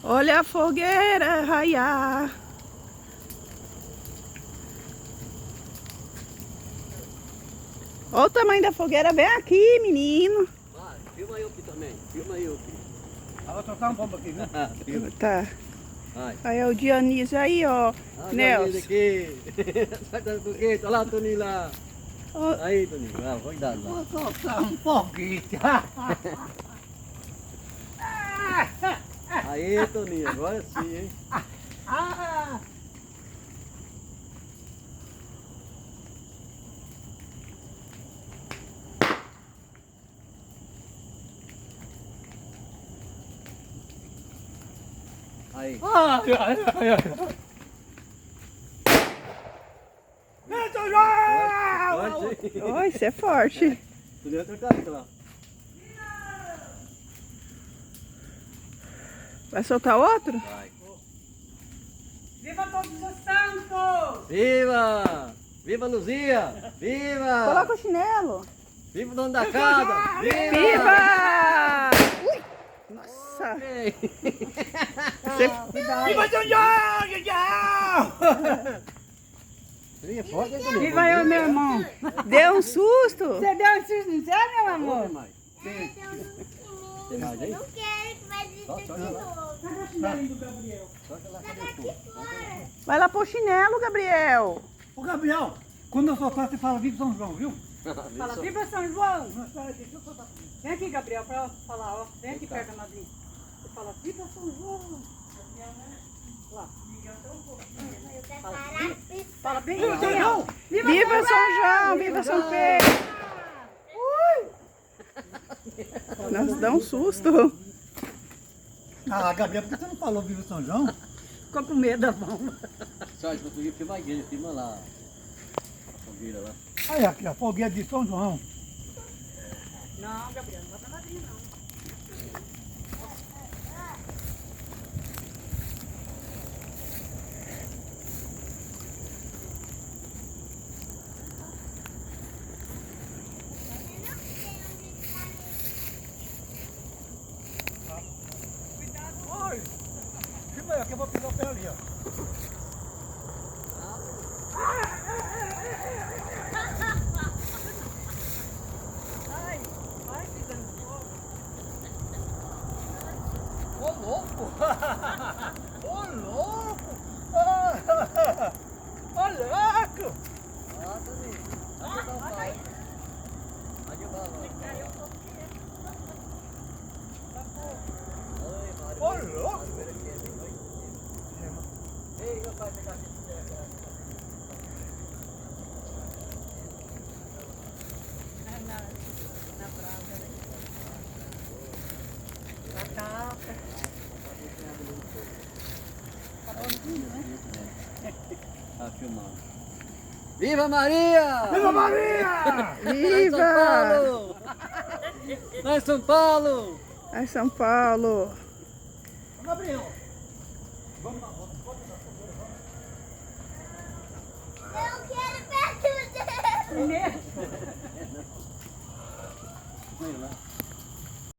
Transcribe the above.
Olha a fogueira raiar. Olha o tamanho da fogueira, vem aqui, menino. Vai, filma eu aqui também, filma eu aqui. Vou trocar um pouco aqui, viu? Tá. Vai. Aí é o Dionísio aí, ó. Nelson. Aqui. Sai da foguete, olha lá, Toninho lá. Ó, Aí, Toninho, vai, cuidado lá. Vou soltar um pouquinho. Aí, Toninho, agora sim, hein? Aí. Forte. ó, isso é forte. Toninho, outra carta lá. Vai soltar outro? Vai. Viva todos os santos! Viva! Viva Luzia! Viva! Coloca o chinelo. Viva o dono da casa! Viva! Ui! Nossa. Ei. Viva São Jorge! Ih, é forte, hein, Toninho? Viva eu, meu irmão! Deu um susto? Você deu um susto, não sei, meu amor? Tem mais? Tem mais aí? Não quero que vai Só descer de lá. novo. Cadê o chinelo do Gabriel? Só que lá, cadê o fogo? Vai lá pôr o chinelo, Gabriel. Ô Gabriel, quando eu soltar, você fala Viva São João, viu? Fala, viva São João! Não, espera aí, deixa eu soltar. Vem aqui, Gabriel, pra falar, ó. Vem aqui perto da madrinha. Você fala, viva São João! Lá. Eu quero parar de Fala bem Viva São aqui, ó. João! Viva São João, viva São Pedro. Nós dá um susto. Ah, Gabriel, por que você não falou Viva São João? Ficou com medo da bomba. Só, se você filma a igreja, filma lá. A fogueira lá. Aí aqui, a fogueira de São João. Não, Gabriel, não bota na madrinha, não. Olha, filma aí, que eu vou pegar o pé ali, ó. Ai, vai pisando fogo. Ô louco! Ô louco! Ô louco! Ah, Toninho. Aqui dá o pai. Aqui vai lá. Oi, Mário. Ô louco! Ei, meu pai, pegar aqui. Na brava, né? Na calça. Tá filmando. Viva Maria! Viva Maria! Viva! Vai São Paulo! Ai, São Paulo. Ô, Gabriel,